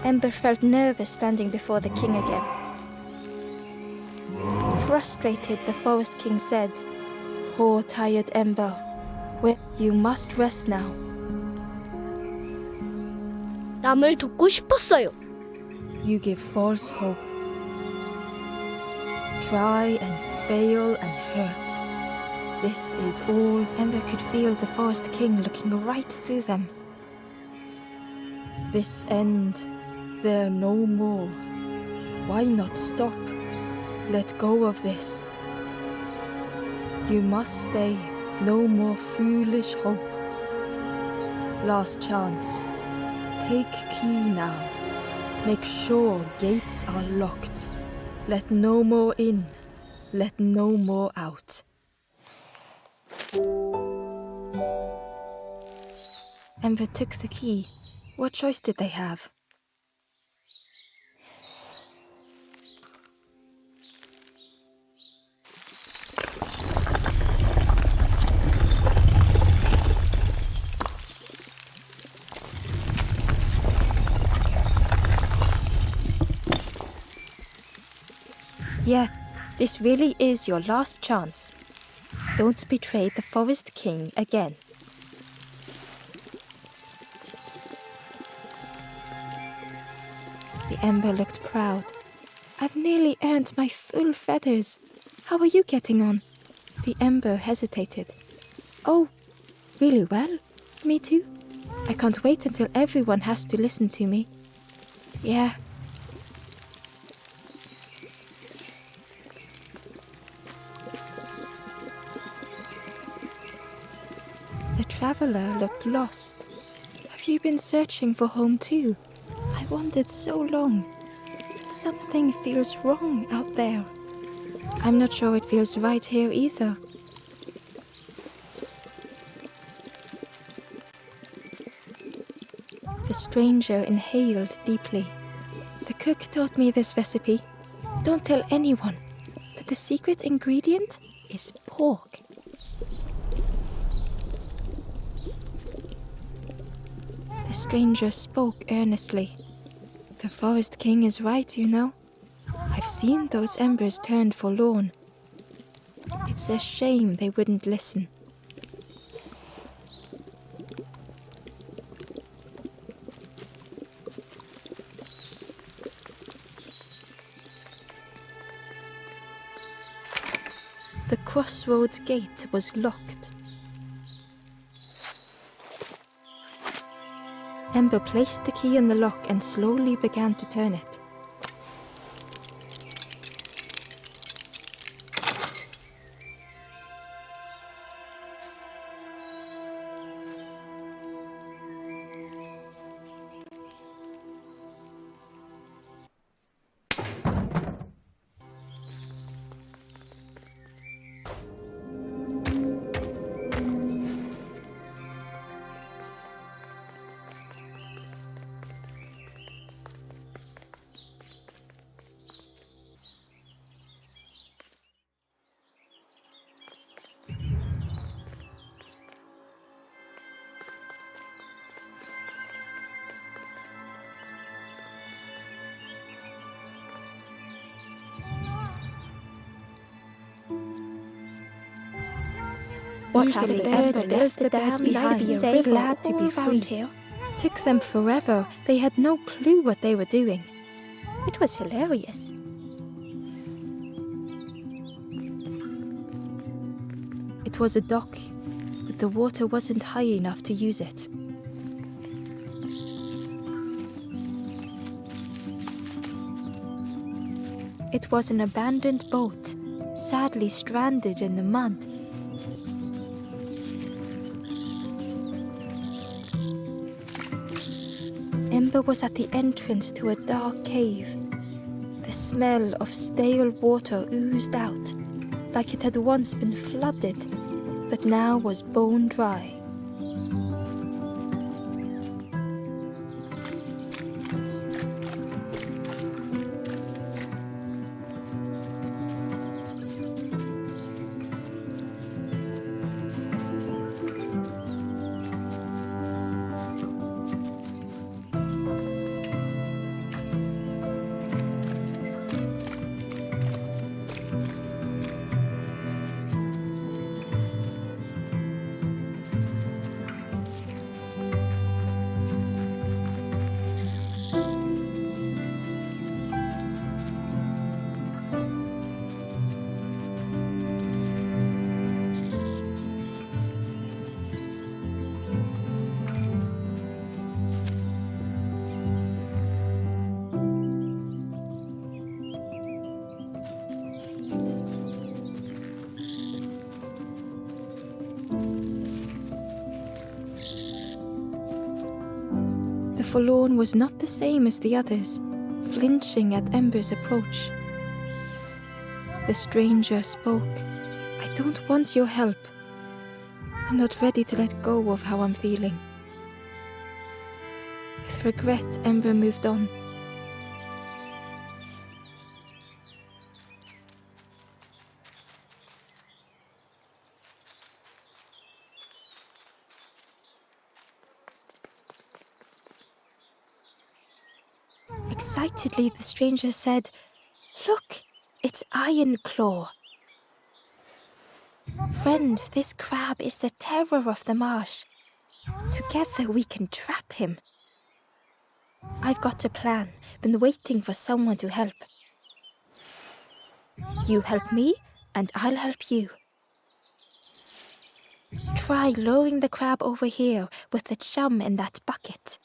Ember felt nervous standing before the king again. Frustrated, the Forest King said, "Poor tired Ember, you must rest now." 남을 돕고 싶었어요. You give false hope. Try and fail and hurt. This is all. Ember could feel the Forest King looking right through them. This end, there no more. Why not stop? Let go of this. You must stay. No more foolish hope. Last chance. Take key now. Make sure gates are locked. Let no more in. Let no more out. Ember took the key. What choice did they have? Yeah, this really is your last chance. Don't betray the Forest King again. The Ember looked proud. I've nearly earned my full feathers. How are you getting on? The Ember hesitated. Oh, really well? Me too. I can't wait until everyone has to listen to me. Yeah. The traveler looked lost. Have you been searching for home too? I wandered so long. Something feels wrong out there. I'm not sure it feels right here either. The stranger inhaled deeply. The cook taught me this recipe. Don't tell anyone, but the secret ingredient is pork. The stranger spoke earnestly. The Forest King is right, you know. I've seen those embers turned forlorn. It's a shame they wouldn't listen. The crossroads gate was locked. Ember placed the key in the lock and slowly began to turn it. Usually birds left the dam behind. They were glad to be free. Here. Took them forever. They had no clue what they were doing. It was hilarious. It was a dock, but the water wasn't high enough to use it. It was an abandoned boat, sadly stranded in the mud. Ember was at the entrance to a dark cave. The smell of stale water oozed out, like it had once been flooded, but now was bone dry. forlorn was not the same as the others, flinching at Ember's approach. The stranger spoke. I don't want your help. I'm not ready to let go of how I'm feeling. With regret, Ember moved on. Excitedly, the stranger said, "Look, it's Iron Claw. Friend, this crab is the terror of the marsh. Together we can trap him. I've got a plan, been waiting for someone to help. You help me, and I'll help you. Try lowering the crab over here with the chum in that bucket."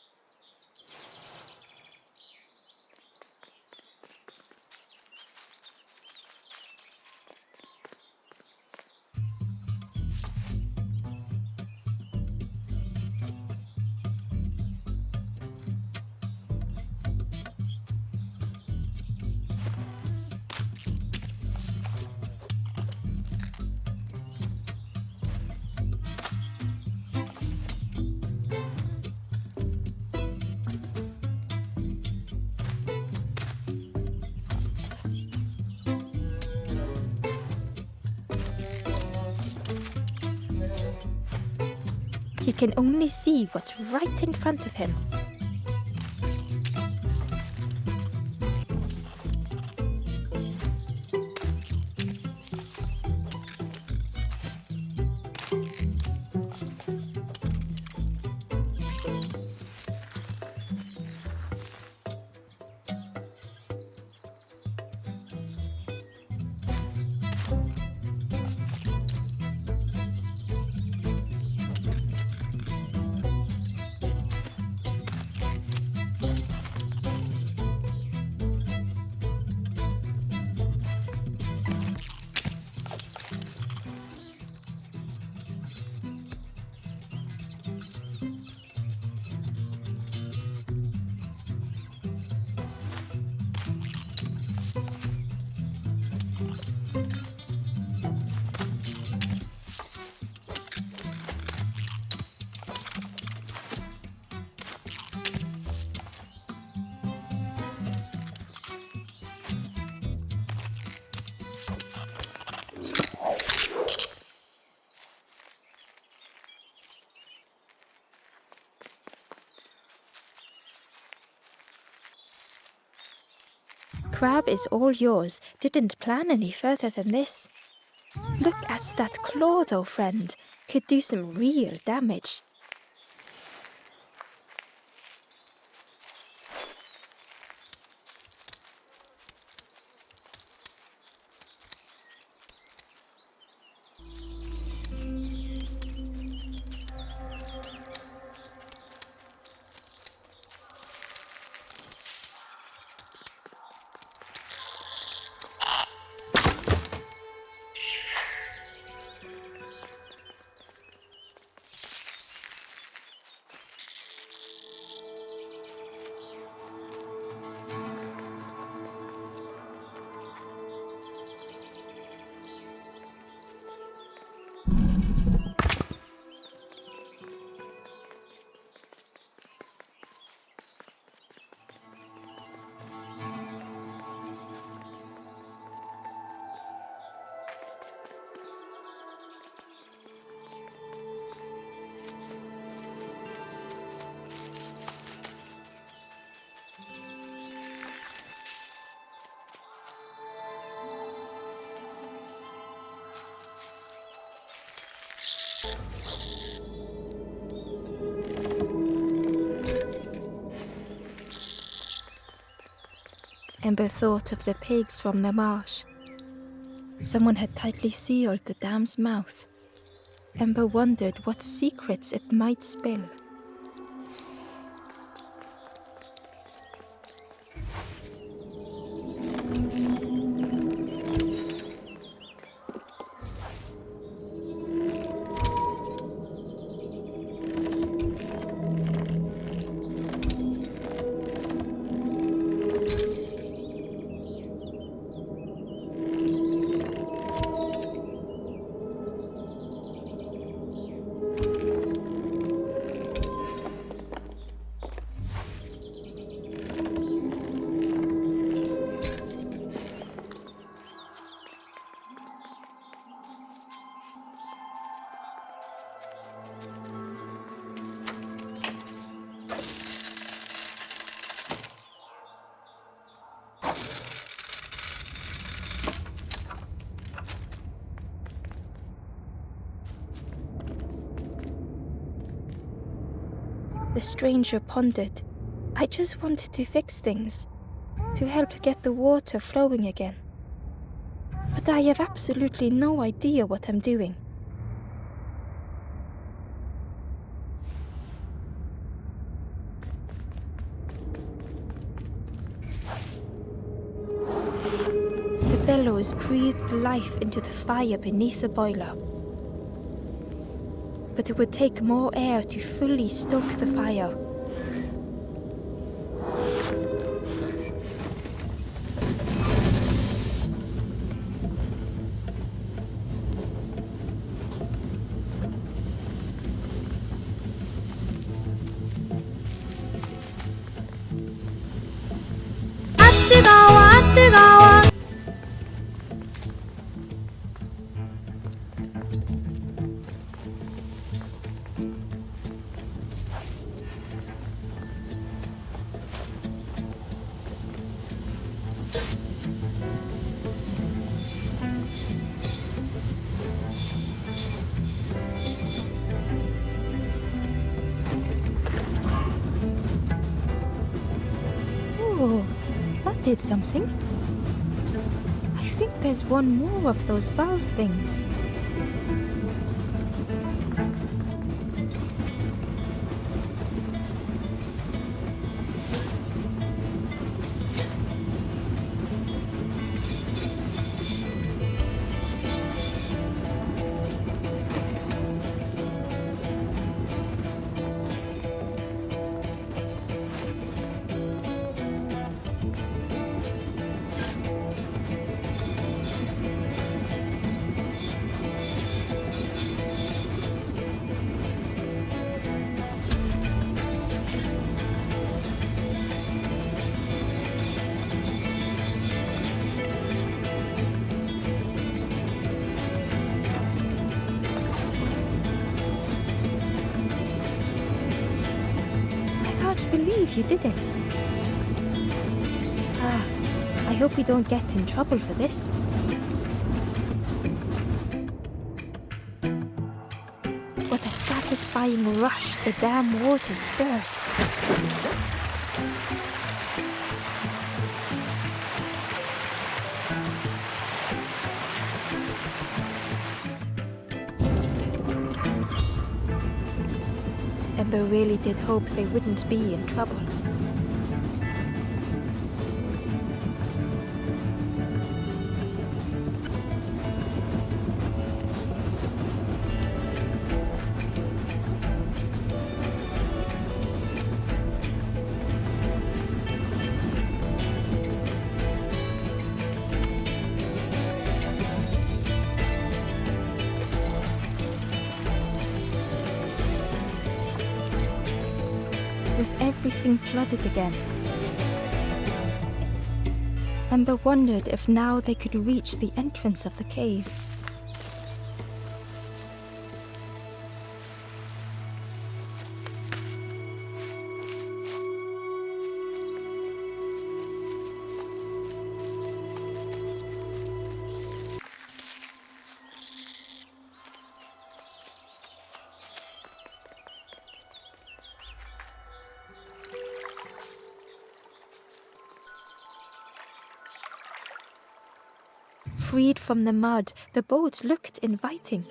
He can only see what's right in front of him. Crab is all yours. Didn't plan any further than this. Look at that claw though, friend. Could do some real damage. Ember thought of the pigs from the marsh. Someone had tightly sealed the dam's mouth. Ember wondered what secrets it might spill. The stranger pondered. I just wanted to fix things, to help get the water flowing again. But I have absolutely no idea what I'm doing. The bellows breathed life into the fire beneath the boiler. But it would take more air to fully stoke the fire. 뜨거워. Oh, that did something. I think there's one more of those valve things. I can't believe you did it. I hope we don't get in trouble for this. What a satisfying rush the dam waters burst. Ember really did hope they wouldn't be in trouble. With everything flooded again, Ember wondered if now they could reach the entrance of the cave. Freed from the mud, the boat looked inviting.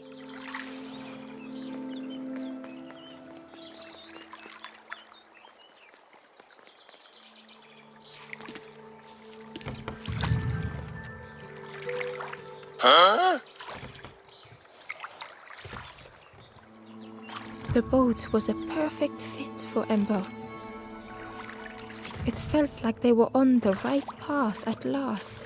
The boat was a perfect fit for Ember. It felt like they were on the right path at last.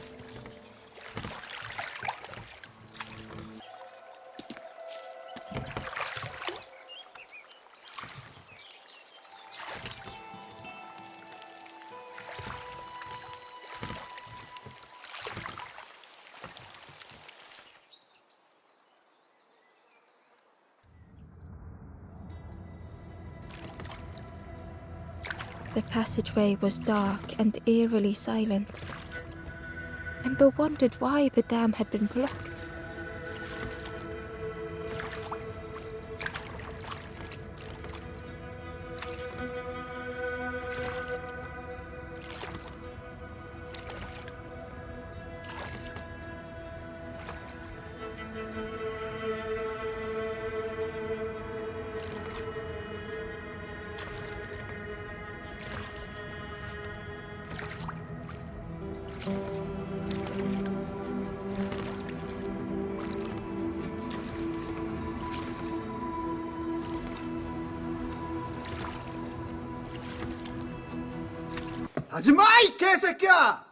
The passageway was dark and eerily silent. Ember wondered why the dam had been blocked. 하지마 이 개새끼야!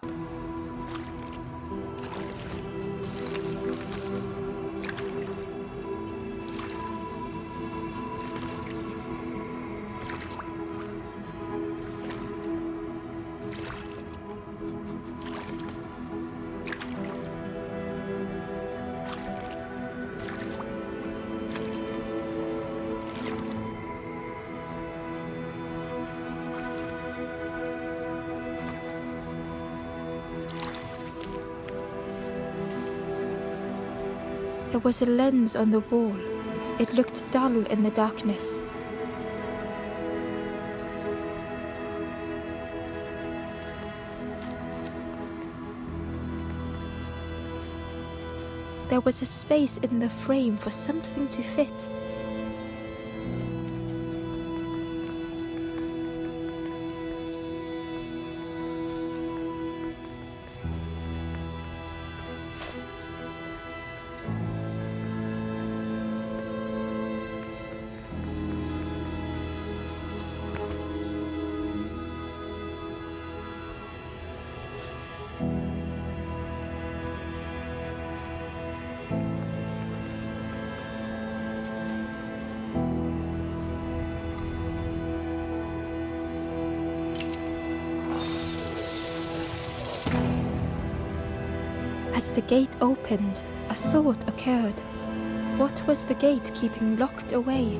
There was a lens on the wall. It looked dull in the darkness. There was a space in the frame for something to fit. As the gate opened, a thought occurred. What was the gate keeping locked away?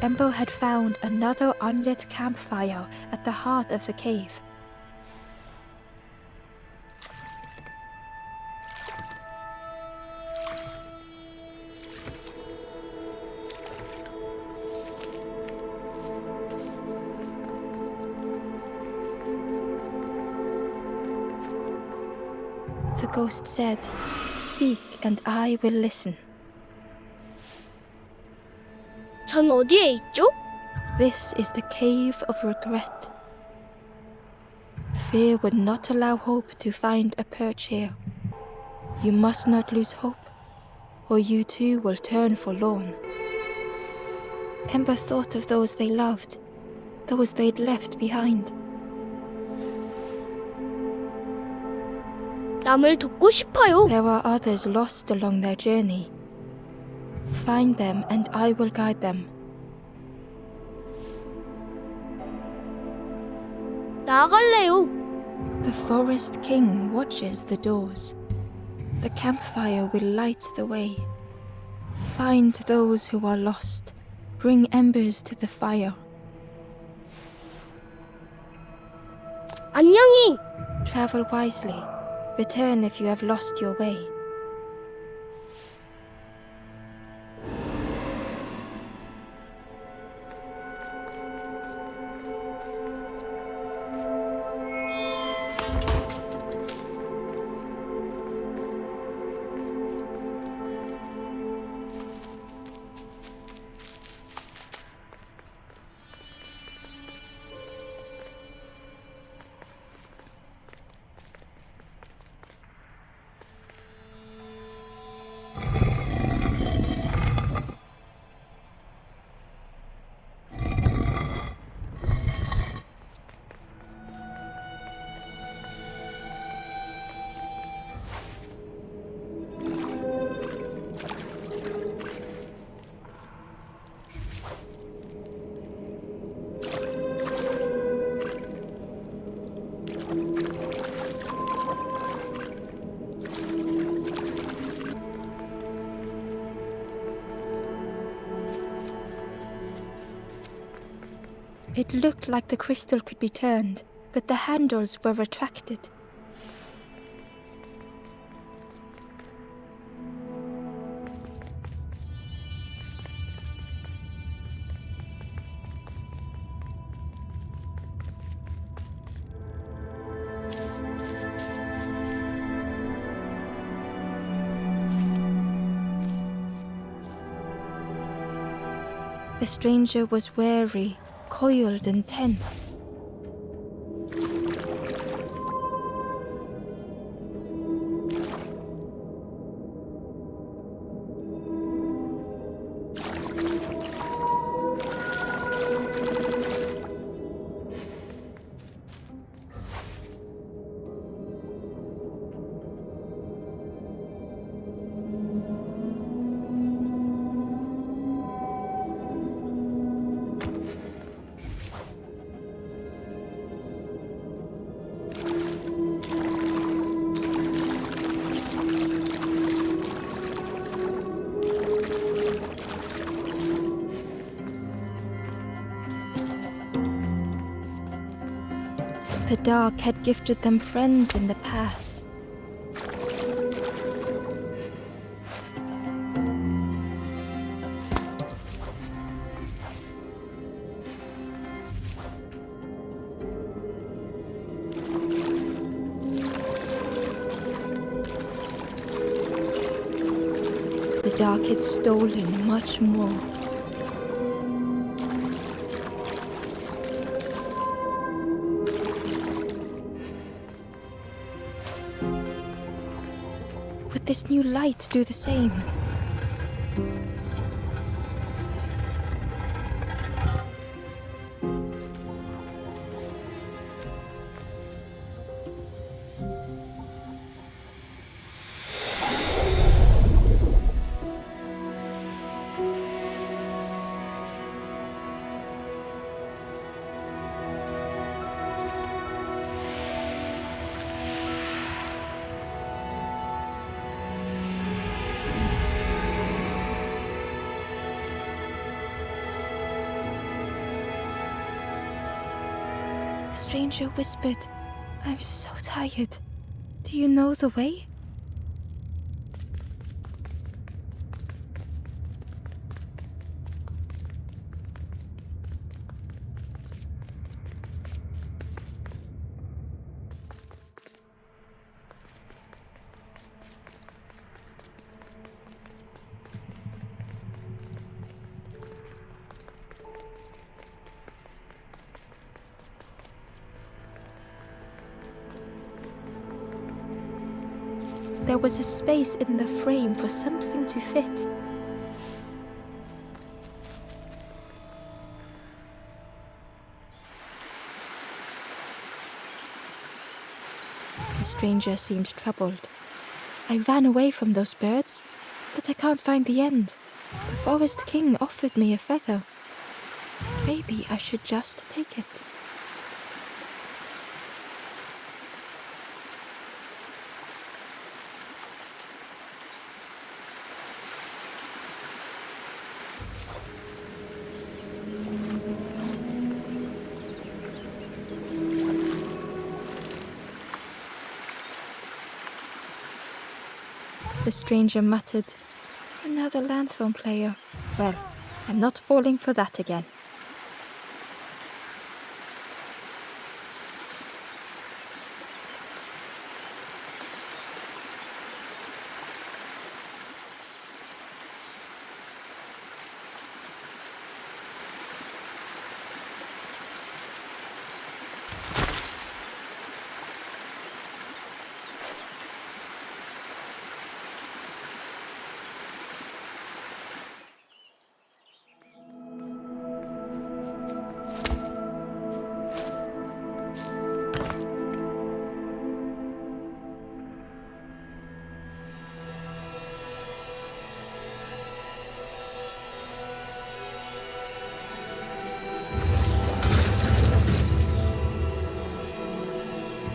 Embo had found another unlit campfire at the heart of the cave. The ghost said, "Speak and I will listen." 전 어디에 있죠? This is the cave of regret. Fear would not allow hope to find a perch here. You must not lose hope, or you too will turn forlorn. Ember thought of those they loved, those they'd left behind. 남을 돕고 싶어요. There were others lost along their journey. Find them and I will guide them. 나갈래요. The forest king watches the doors. The campfire will light the way. Find those who are lost. Bring embers to the fire. 안녕히. Travel wisely. Return if you have lost your way. It looked like the crystal could be turned, but the handles were retracted. stranger was wary, coiled and tense. The dark had gifted them friends in the past. The dark had stolen much more. Would this new light do the same? The stranger whispered, "I'm so tired. Do you know the way?" There was a space in the frame for something to fit. The stranger seemed troubled. I ran away from those birds, but I can't find the end. The Forest King offered me a feather. Maybe I should just take it. The stranger muttered, "Another lanthorn player. Well, I'm not falling for that again."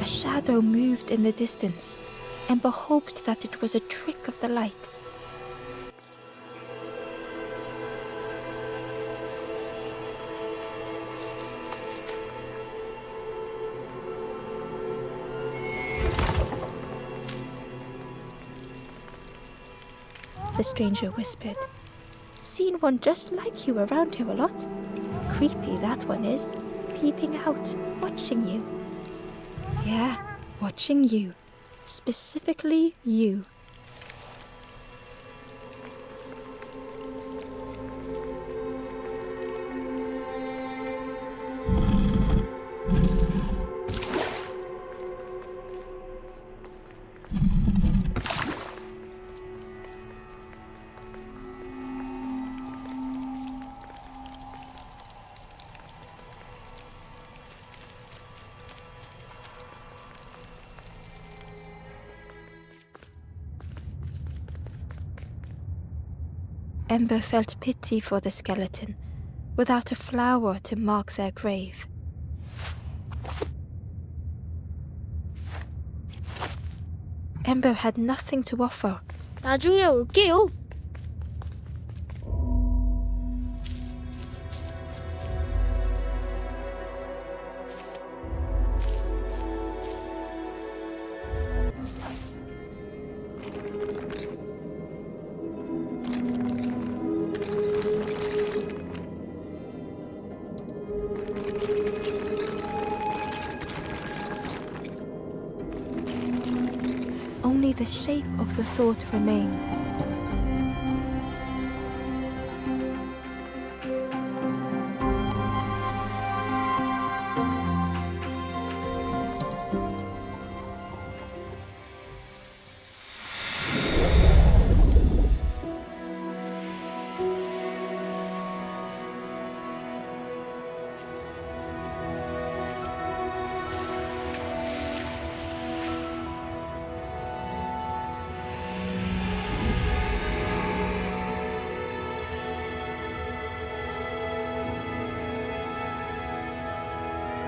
A shadow moved in the distance. Ember hoped that it was a trick of the light. The stranger whispered, "Seen one just like you around here a lot. Creepy that one is, peeping out, watching you." "Yeah, watching you. Specifically you." Ember felt pity for the skeleton, without a flower to mark their grave. Ember had nothing to offer. 나중에 올게요. Only the shape of the thought remained.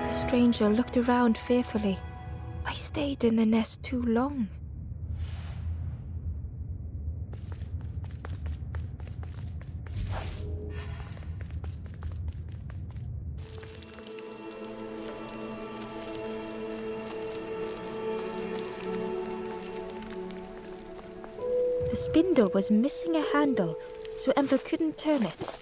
The stranger looked around fearfully. I stayed in the nest too long. The spindle was missing a handle, so Ember couldn't turn it.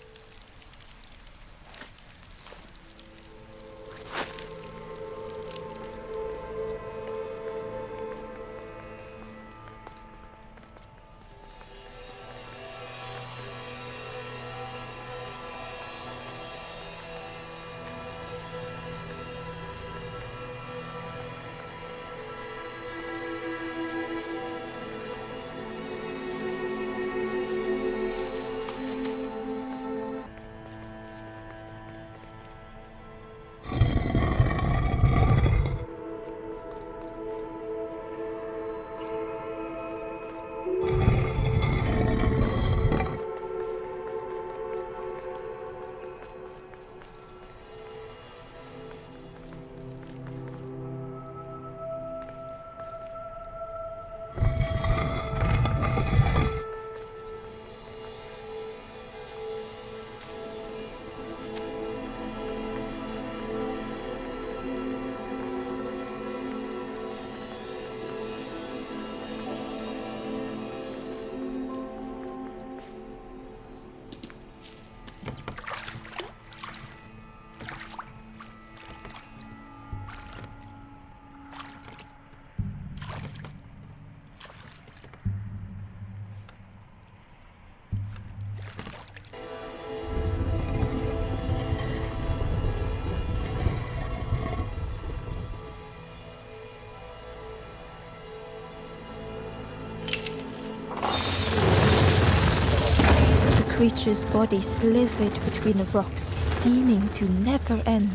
The creature's body slithered between the rocks, seeming to never end.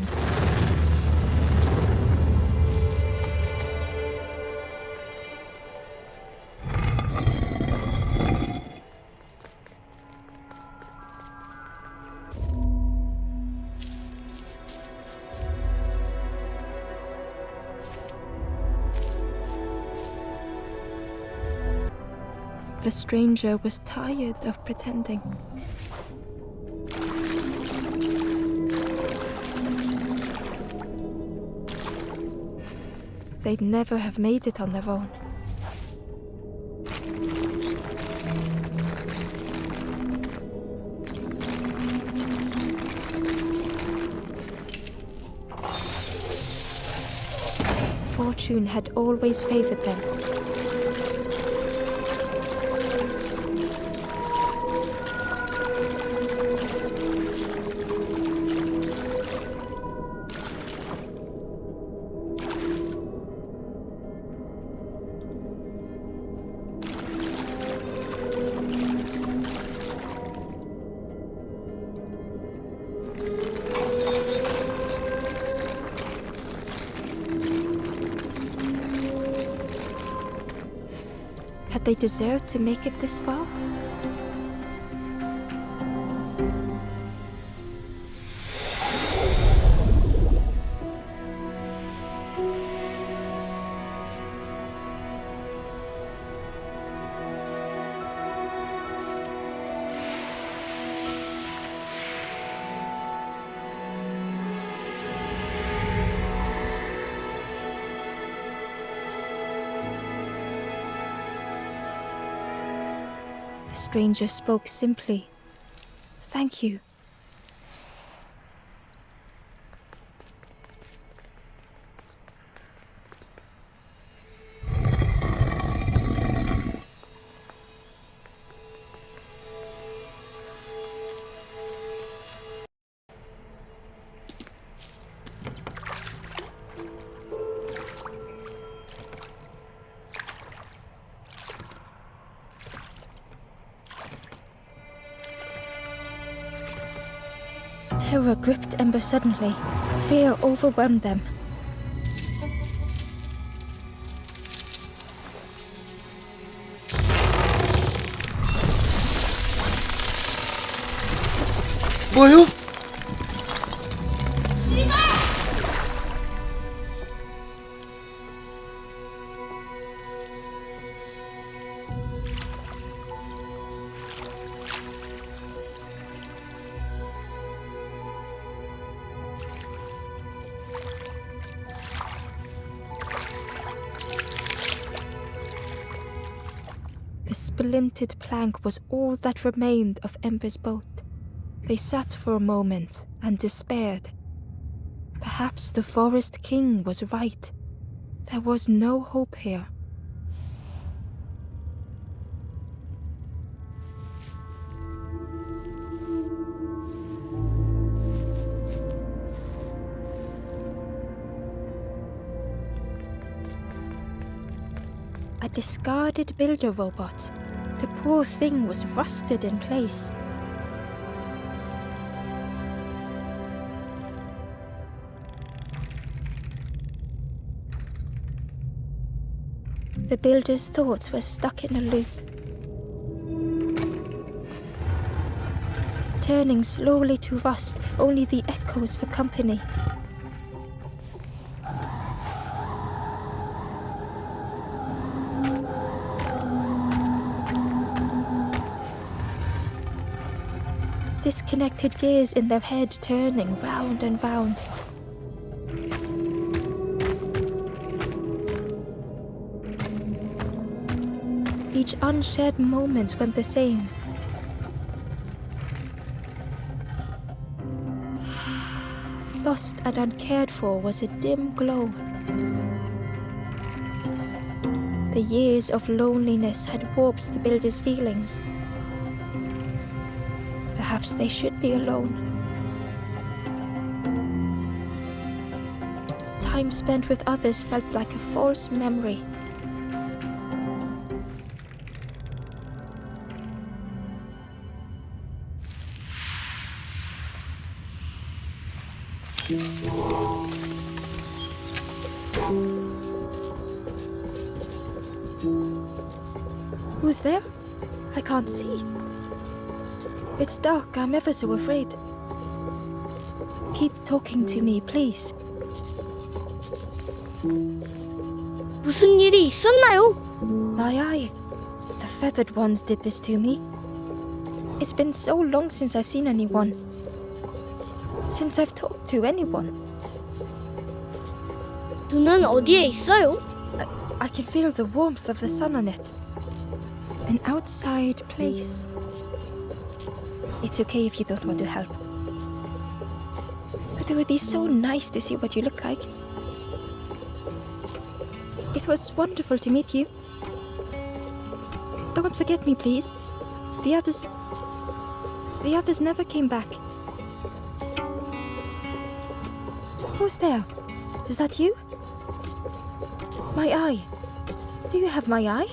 The stranger was tired of pretending. They'd never have made it on their own. Fortune had always favored them. Had they deserved to make it this far? stranger spoke simply. Thank you. Terror gripped Ember suddenly. Fear overwhelmed them. 뭐요? A splintered plank was all that remained of Ember's boat. They sat for a moment and despaired. Perhaps the Forest King was right. There was no hope here. A discarded builder robot. The poor thing was rusted in place. The builder's thoughts were stuck in a loop, turning slowly to rust, only the echoes for company. Disconnected gears in their head turning round and round. Each unshared moment went the same. Lost and uncared for was a dim glow. The years of loneliness had warped the builder's feelings. Perhaps they should be alone. Time spent with others felt like a false memory. Who's there? I can't see. It's dark, I'm ever so afraid. Keep talking to me, please. 무슨 일이 있었나요? My eye. The feathered ones did this to me. It's been so long since I've seen anyone. Since I've talked to anyone. 눈은 어디에 있어요? I can feel the warmth of the sun on it. An outside place. It's okay if you don't want to help. But it would be so nice to see what you look like. It was wonderful to meet you. Don't forget me, please. The others never came back. Who's there? Is that you? My eye. Do you have my eye?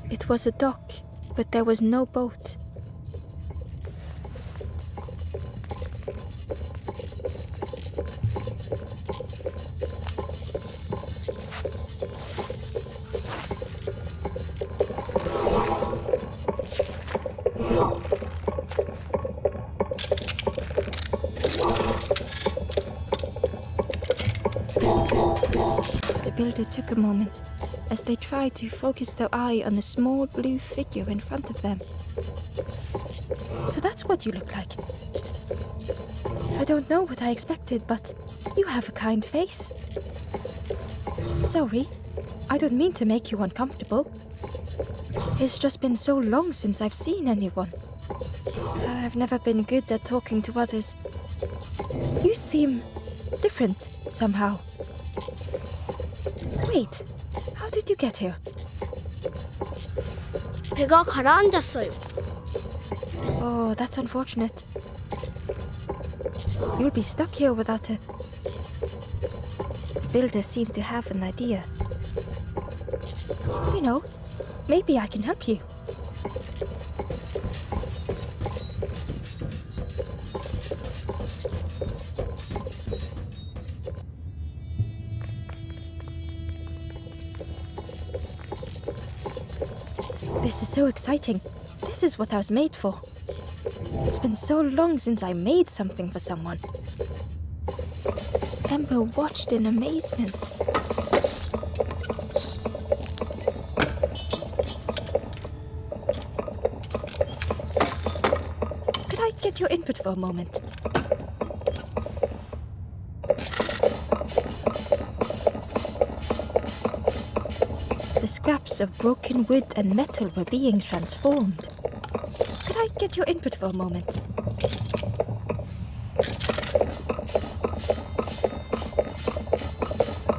It was a dock, but there was no boat. The builder took a moment as they tried to focus their eye on a small blue figure in front of them. So that's what you look like. I don't know what I expected, but you have a kind face. Sorry, I don't mean to make you uncomfortable. It's just been so long since I've seen anyone. I've never been good at talking to others. You seem different somehow. Wait, how did you get here? 배가 가라앉았어요. Oh, that's unfortunate. You'll be stuck here without a... The builder seemed to have an idea. You know, maybe I can help you. This is so exciting. This is what I was made for. It's been so long since I made something for someone. Ember watched in amazement. Could I get your input for a moment? The scraps of broken wood and metal were being transformed. Could I get your input for a moment?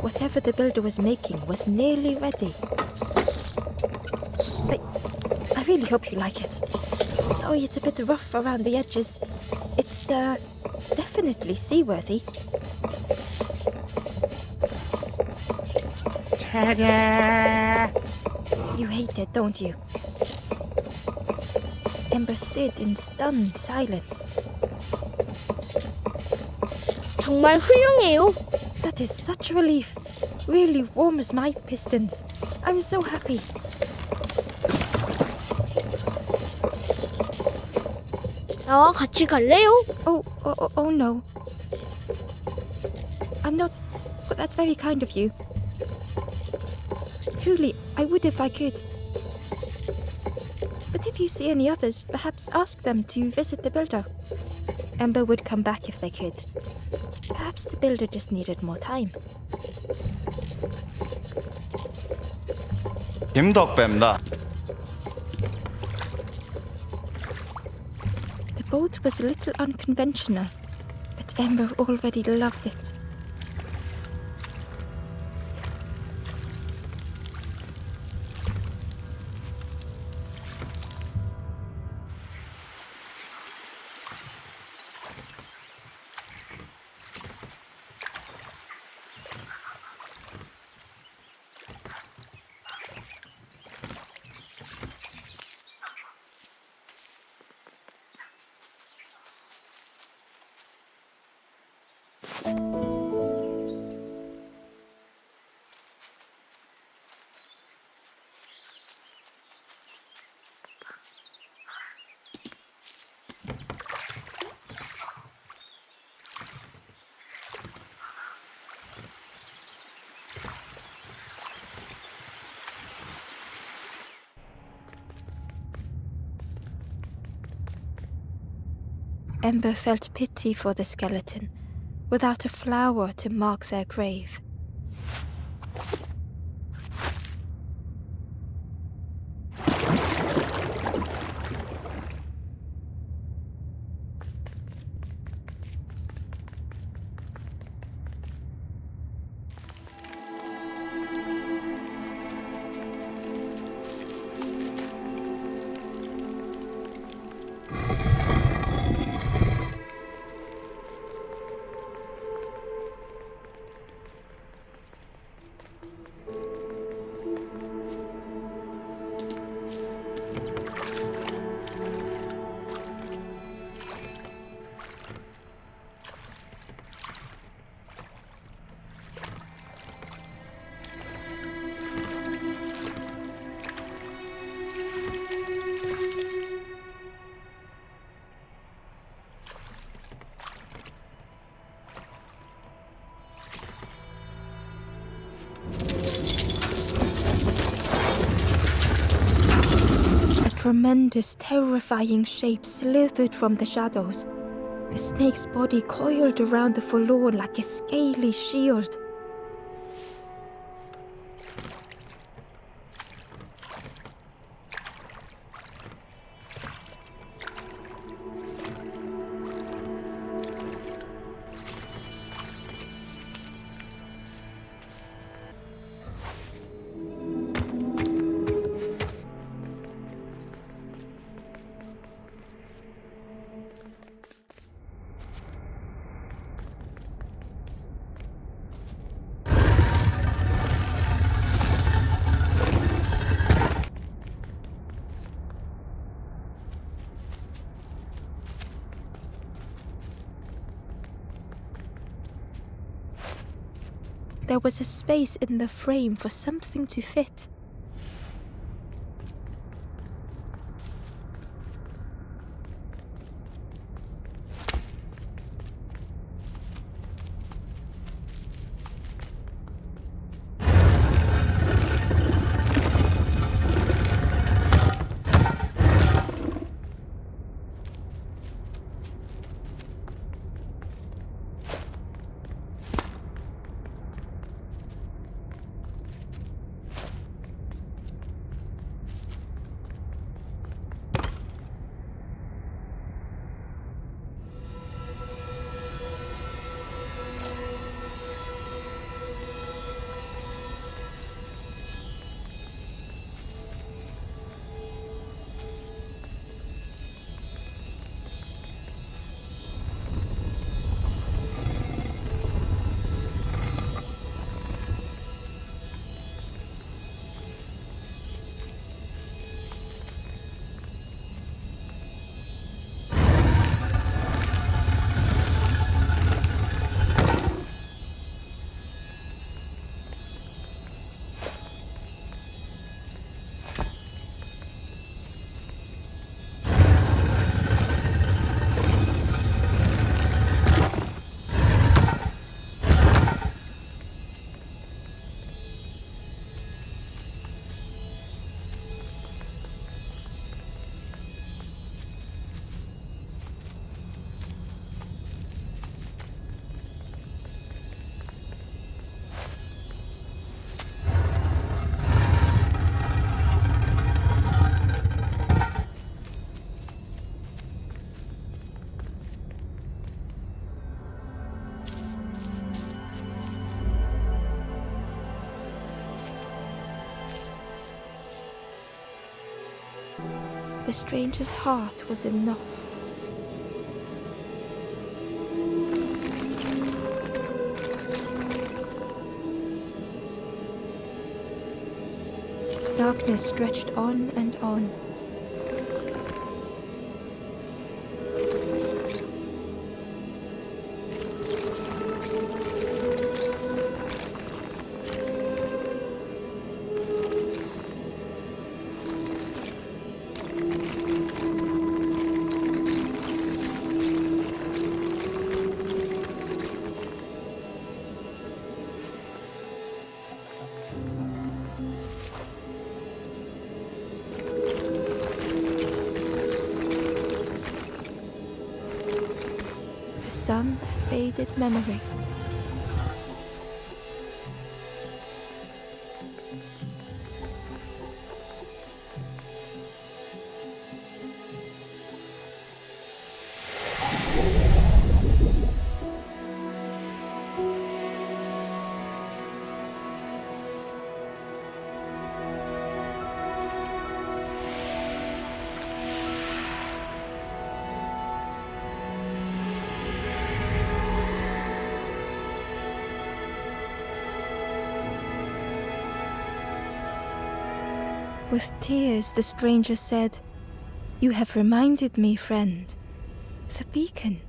Whatever the builder was making was nearly ready. I really hope you like it. Sorry, it's a bit rough around the edges. It's, definitely seaworthy. Ta-da! You hate it, don't you? Ember stood in stunned silence. 정말 훌륭해요. That is such relief. Really warms my pistons. I'm so happy. 나와 같이 갈래요? Oh no. I'm not... But that's very kind of you. Truly, I would if I could. But if you see any others, perhaps ask them to visit the builder. Ember would come back if they could. Perhaps the builder just needed more time. 김덕배입니다. The boat was a little unconventional, but Ember already loved it. Ember felt pity for the skeleton, without a flower to mark their grave. A tremendous, terrifying shape slithered from the shadows. The snake's body coiled around the forlorn like a scaly shield. There was a space in the frame for something to fit. The stranger's heart was in knots. Darkness stretched on and on. some faded memory. With tears, the stranger said, "You have reminded me, friend. The beacon."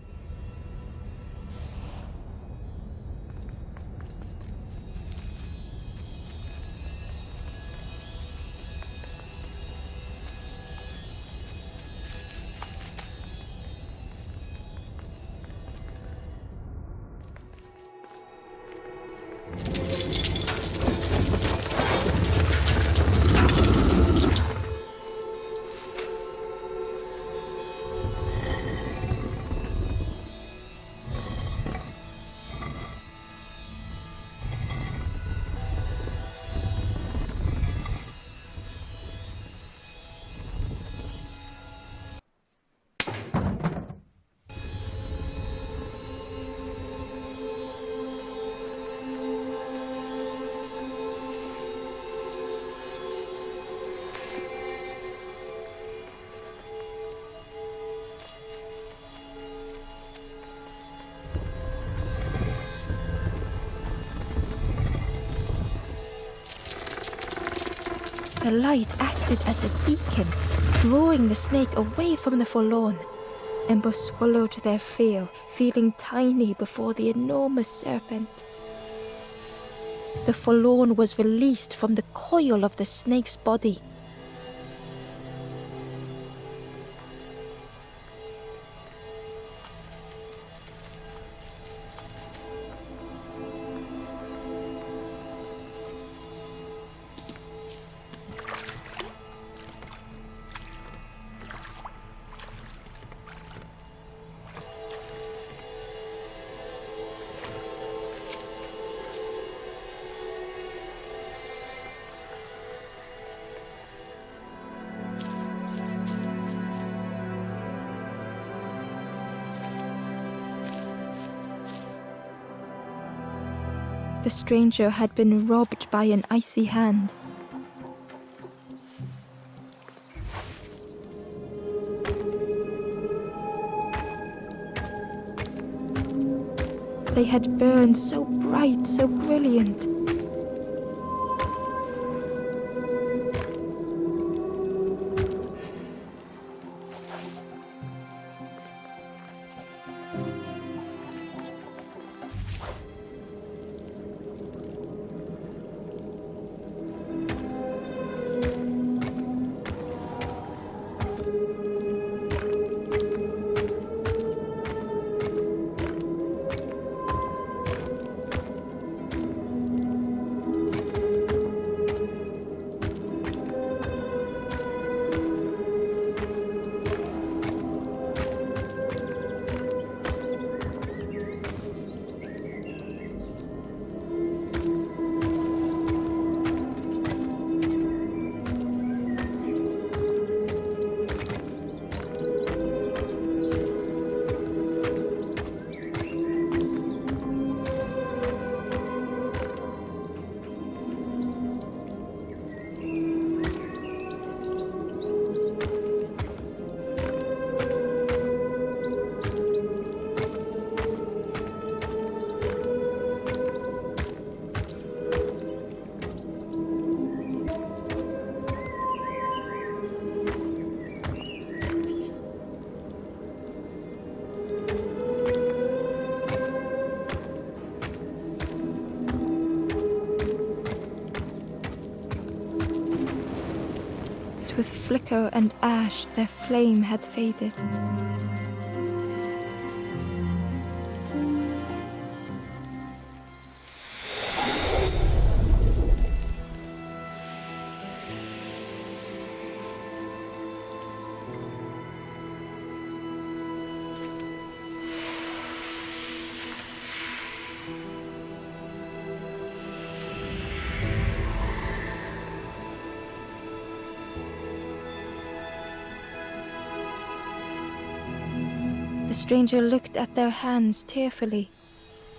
The light acted as a beacon, drawing the snake away from the forlorn. Ember swallowed their fear, feeling tiny before the enormous serpent. The forlorn was released from the coil of the snake's body. The stranger had been robbed by an icy hand. They had burned so bright, so brilliant. With flicker and ash, their flame had faded. stranger looked at their hands tearfully.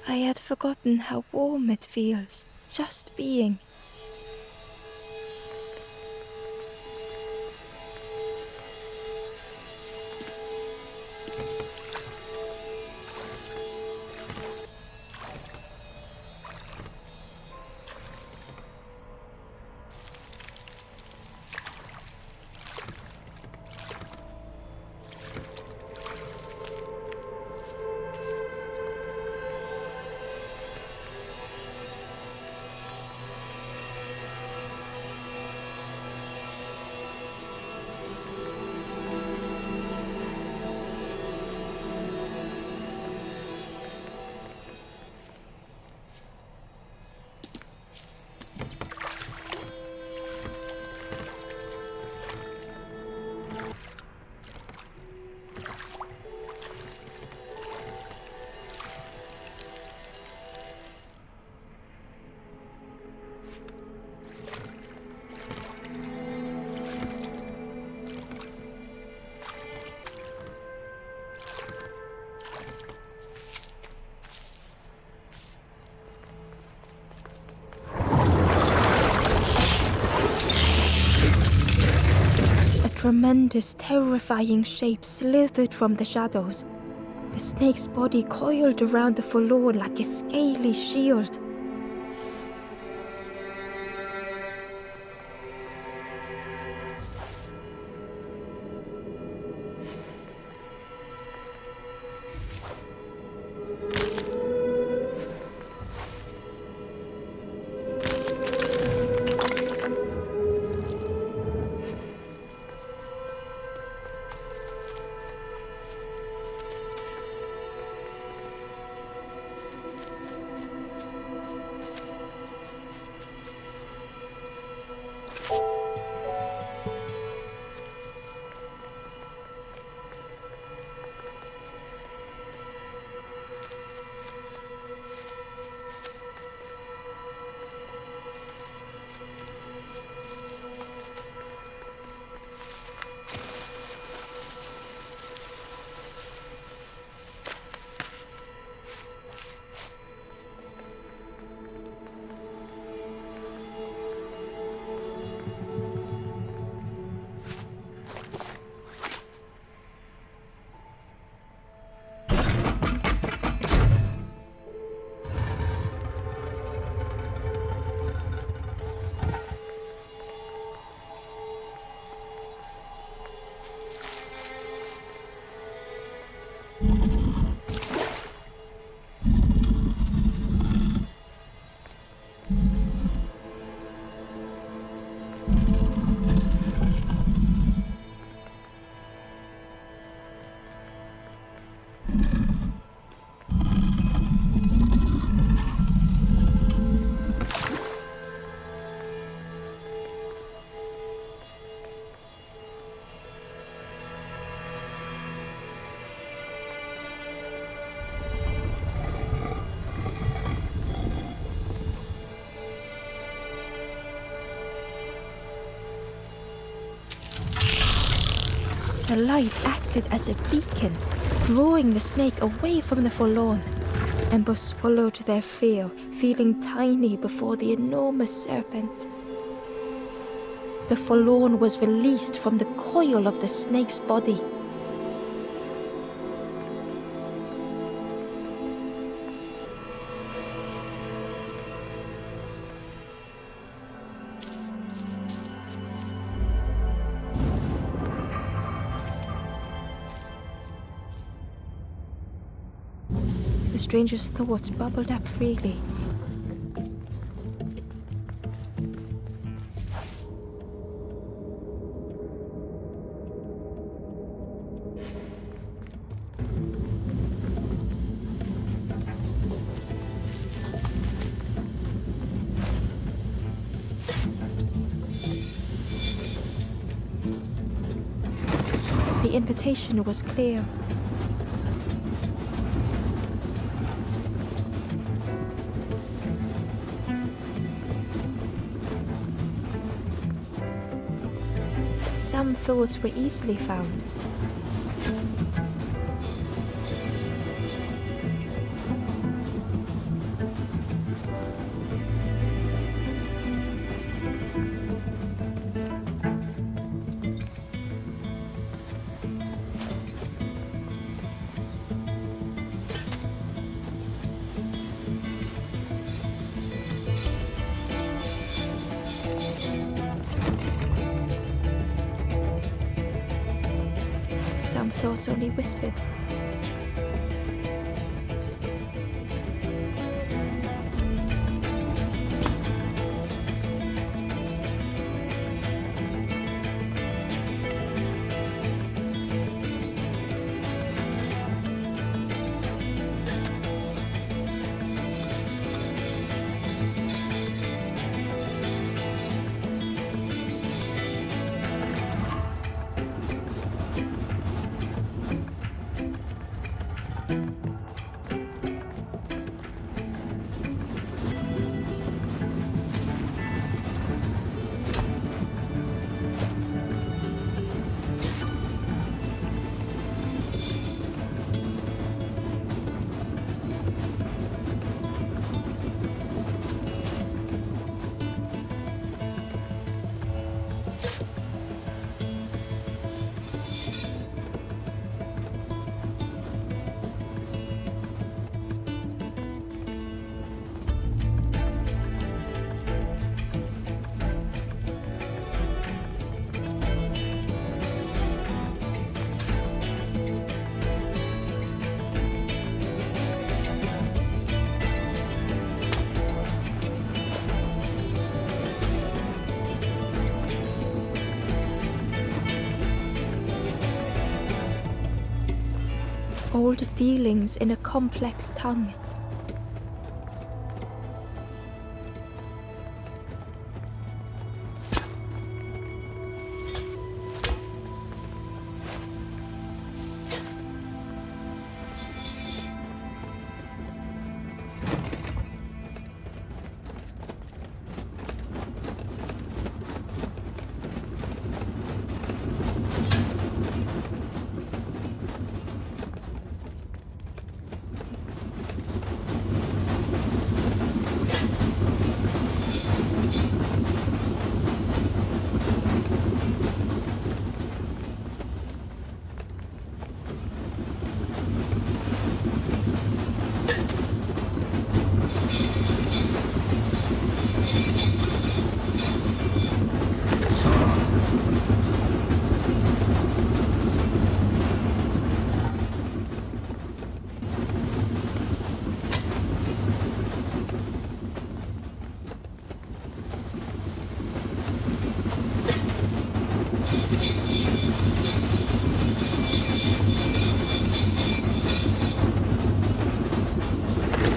I had forgotten how warm it feels, just being. Tremendous, terrifying shape slithered from the shadows. The snake's body coiled around the forlorn like a scaly shield. The light acted as a beacon, drawing the snake away from the forlorn. Embers swallowed their fear, feeling tiny before the enormous serpent. The forlorn was released from the coil of the snake's body. The stranger's thoughts bubbled up freely. The invitation was clear. Some thoughts were easily found. some thoughts only whispered. Old feelings in a complex tongue.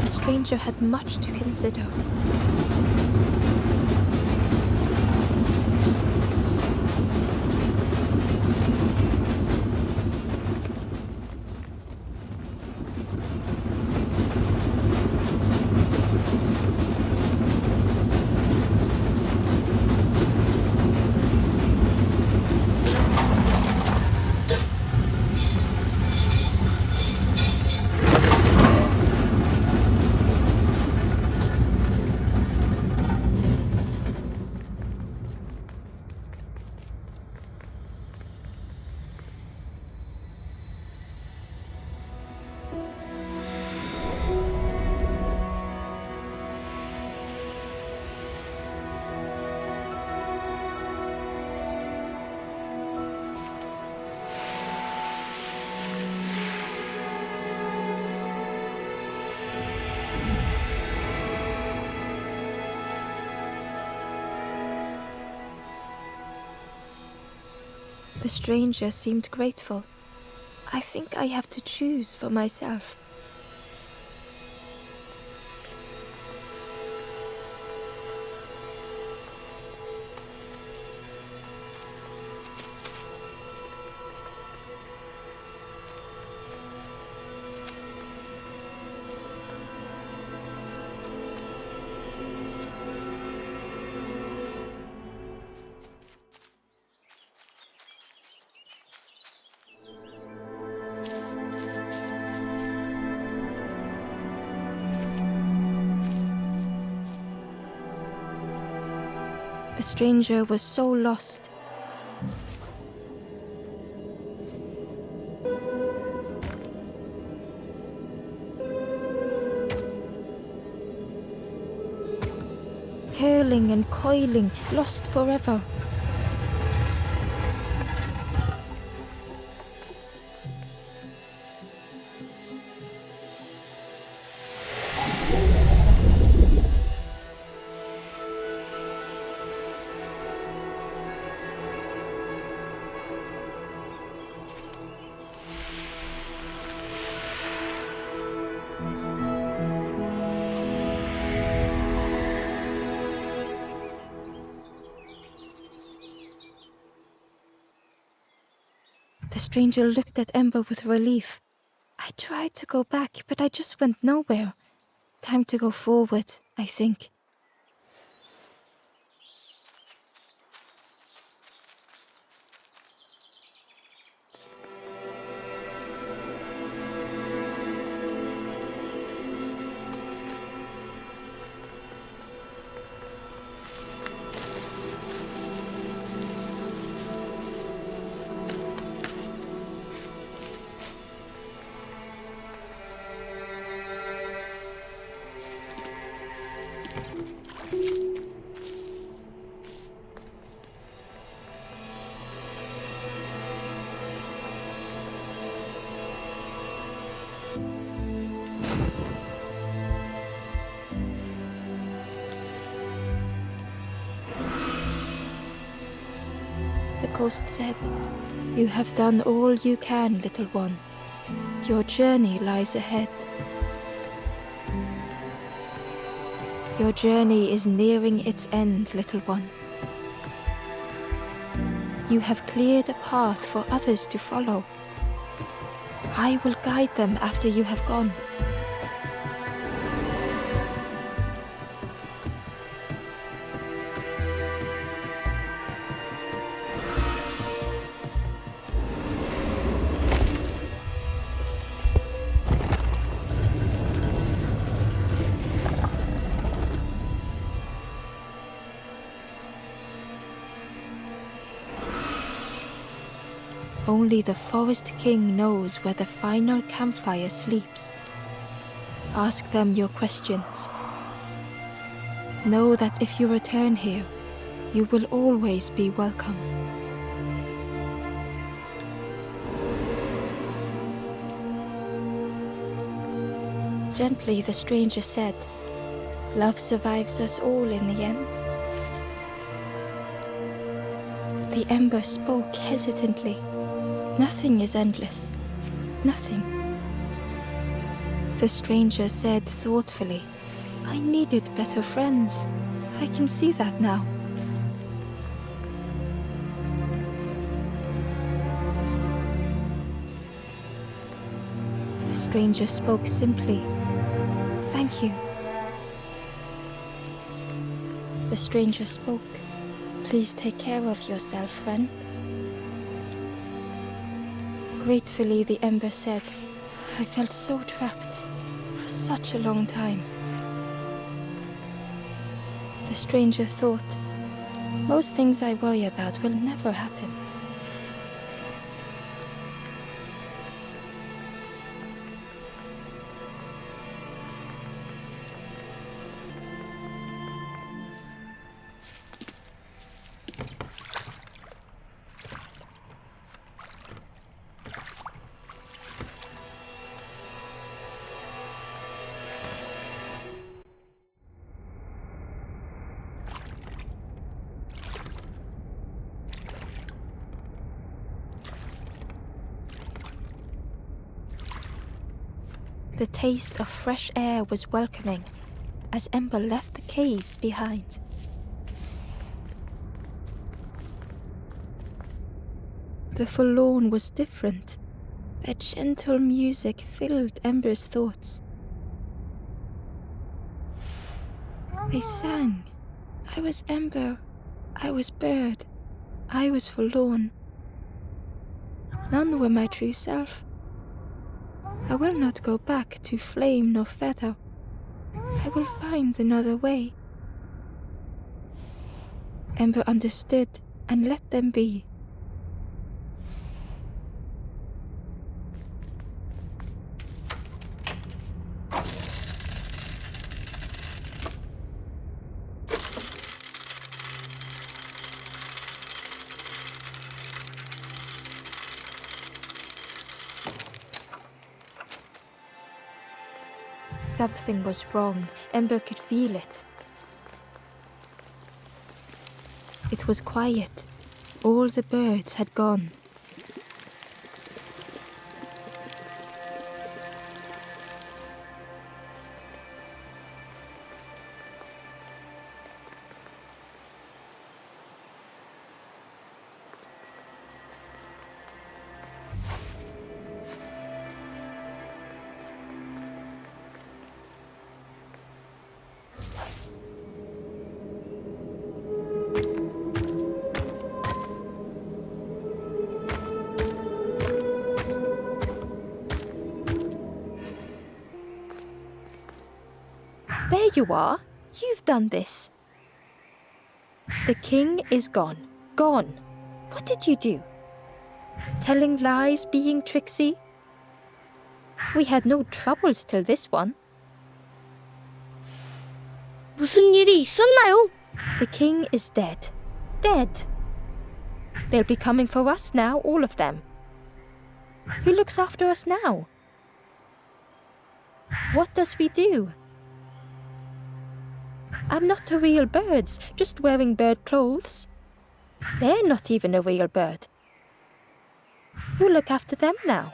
The stranger had much to consider. The stranger seemed grateful. I think I have to choose for myself. The stranger was so lost. Curling and coiling, lost forever. stranger looked at Ember with relief. I tried to go back, but I just went nowhere. Time to go forward, I think. The ghost said, "You have done all you can, little one. Your journey lies ahead. Your journey is nearing its end, little one. You have cleared a path for others to follow. I will guide them after you have gone." Only the Forest King knows where the final campfire sleeps. Ask them your questions. Know that if you return here, you will always be welcome. Gently the stranger said, "Love survives us all in the end." The ember spoke hesitantly. "Nothing is endless. Nothing." The stranger said thoughtfully, "I needed better friends. I can see that now." The stranger spoke simply, "Thank you." The stranger spoke, "Please take care of yourself, friend." Gratefully, the ember said, "I felt so trapped for such a long time." The stranger thought, "Most things I worry about will never happen." The taste of fresh air was welcoming as Ember left the caves behind. The forlorn was different. Their gentle music filled Ember's thoughts. They sang. I was Ember. I was bird. I was forlorn. None were my true self. I will not go back to flame nor feather. I will find another way. Ember understood and let them be. Something was wrong. Ember could feel it. It was quiet. All the birds had gone. you are. You've done this. The king is gone. Gone. What did you do? Telling lies, being tricksy? We had no troubles till this one. 무슨 일이 있었나요? The king is dead. Dead. They'll be coming for us now, all of them. Who looks after us now? What does we do? I'm not a real bird, just wearing bird clothes. They're not even a real bird. Who'll look after them now?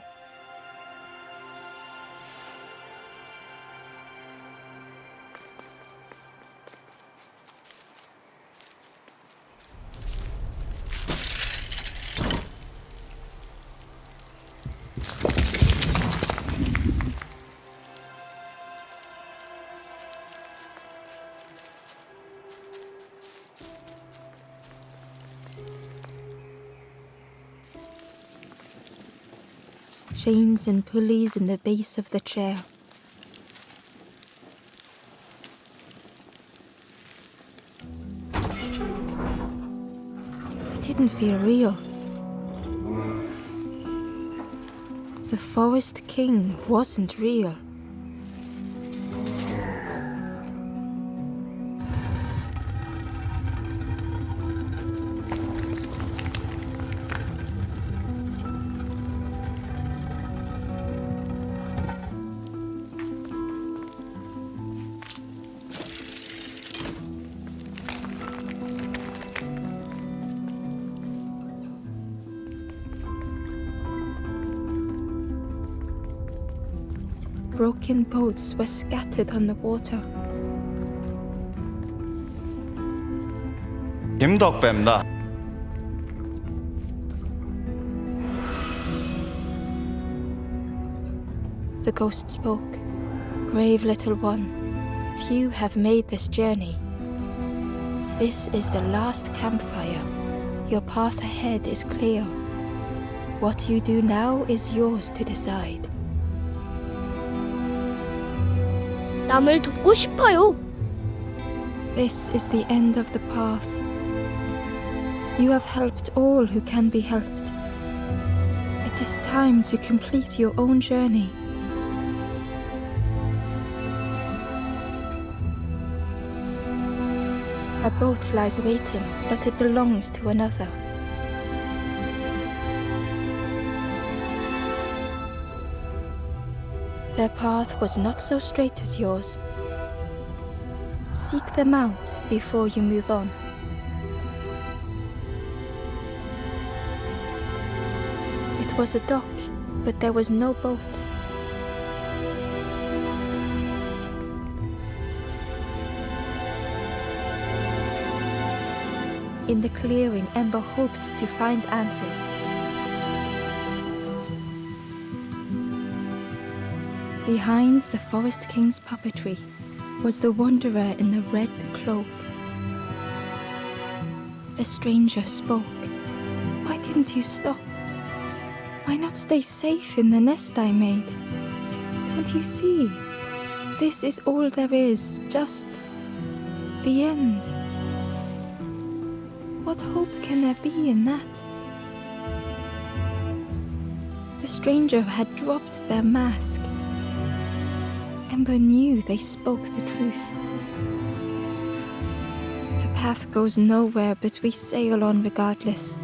Chains and pulleys in the base of the chair. It didn't feel real. The Forest King wasn't real. Broken boats were scattered on the water. 김덕배입니다. The ghost spoke. Brave little one, few have made this journey. This is the last campfire. Your path ahead is clear. What you do now is yours to decide. 남을 돕고 싶어요. This is the end of the path. You have helped all who can be helped. It is time to complete your own journey. A boat lies waiting, but it belongs to another. Their path was not so straight as yours. Seek them out before you move on. It was a dock, but there was no boat. In the clearing, Ember hoped to find answers. Behind the Forest King's puppetry was the wanderer in the red cloak. The stranger spoke. Why didn't you stop? Why not stay safe in the nest I made? Don't you see? This is all there is, just the end. What hope can there be in that? The stranger had dropped their mask. Ember knew they spoke the truth. The path goes nowhere, but we sail on regardless.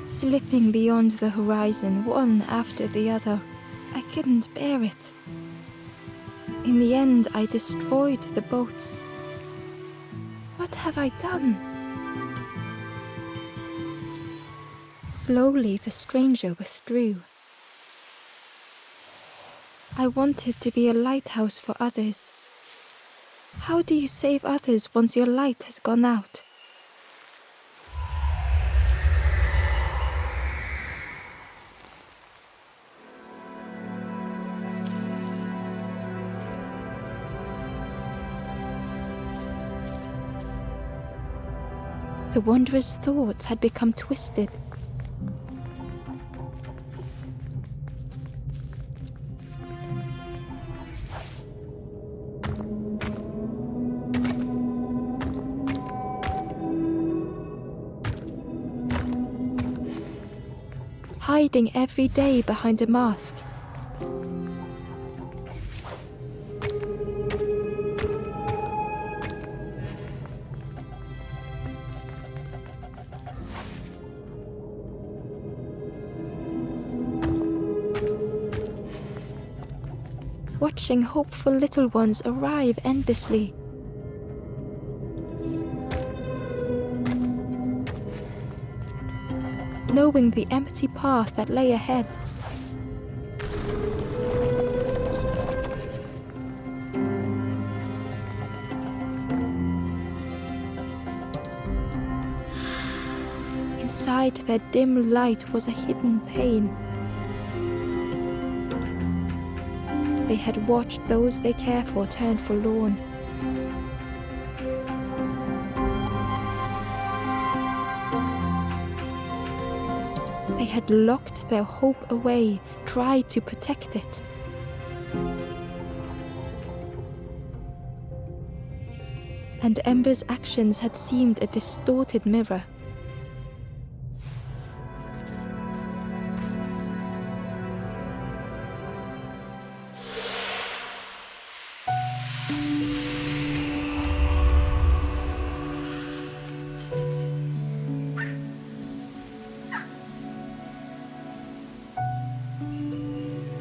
Slipping beyond the horizon, one after the other, I couldn't bear it. In the end, I destroyed the boats. What have I done? Slowly, the stranger withdrew. I wanted to be a lighthouse for others. How do you save others once your light has gone out? The wanderer's thoughts had become twisted. hiding every day behind a mask. Watching hopeful little ones arrive endlessly. Knowing the empty path that lay ahead. Inside their dim light was a hidden pain. They had watched those they care for turn forlorn. They had locked their hope away, tried to protect it. And Ember's actions had seemed a distorted mirror.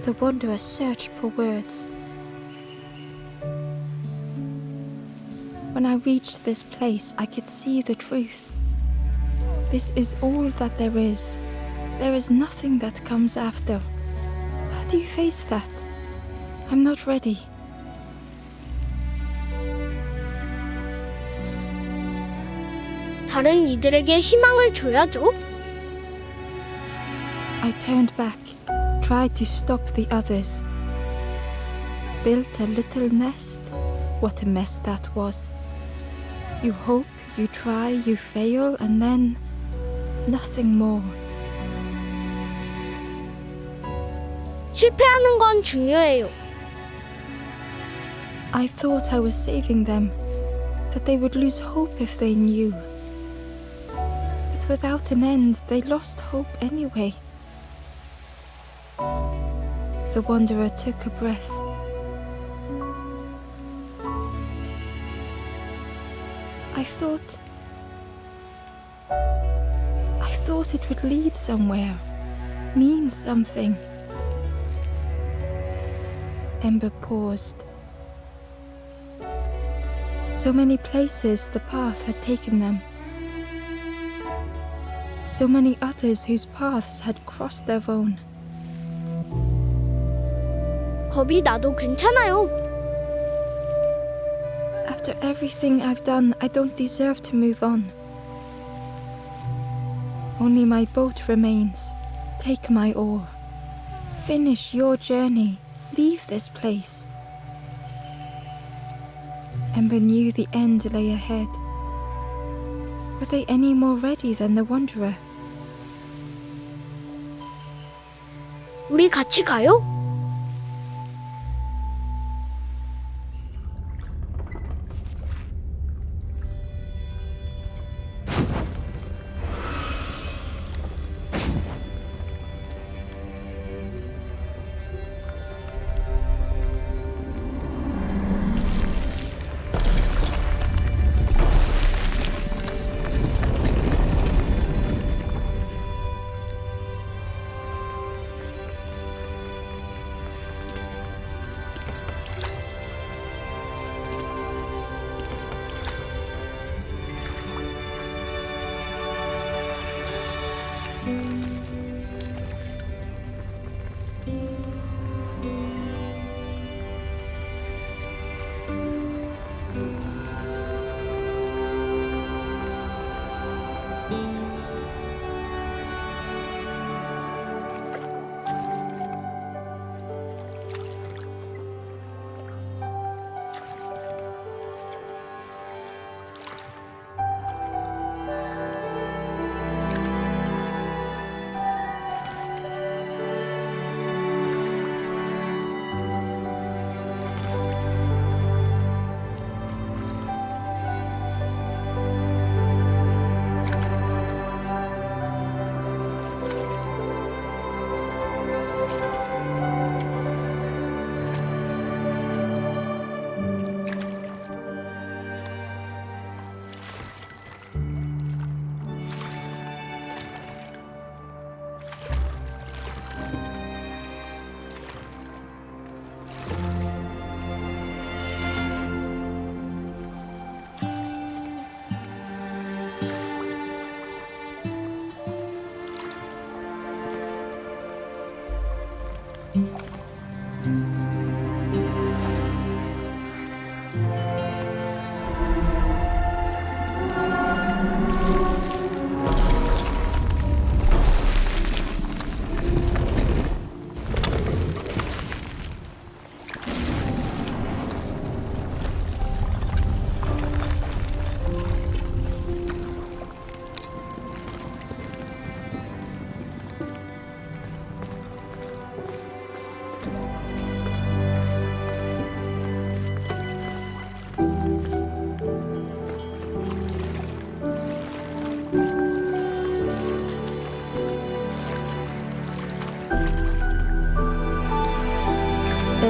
The Wanderer searched for words. When I reached this place, I could see the truth. This is all that there is. There is nothing that comes after. How do you face that? I'm not ready. 다른 이들에게 희망을 줘야죠. I turned back, tried to stop the others. Built a little nest. What a mess that was. You hope, you try, you fail, and then nothing more. 실패하는 건 중요해요. I thought I was saving them, that they would lose hope if they knew. But without an end, they lost hope anyway. The Wanderer took a breath. I thought it would lead somewhere, mean something. Ember paused. So many places the path had taken them. So many others whose paths had crossed their own. 겁이 나도 괜찮아요. After everything I've done, I don't deserve to move on. Only my boat remains. Take my oar. Finish your journey. Leave this place. Ember knew the end lay ahead. Were they any more ready than the Wanderer? 우리 같이 가요?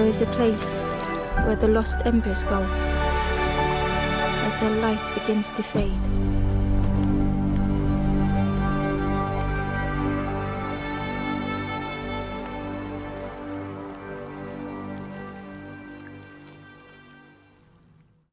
There is a place where the lost embers go as their light begins to fade.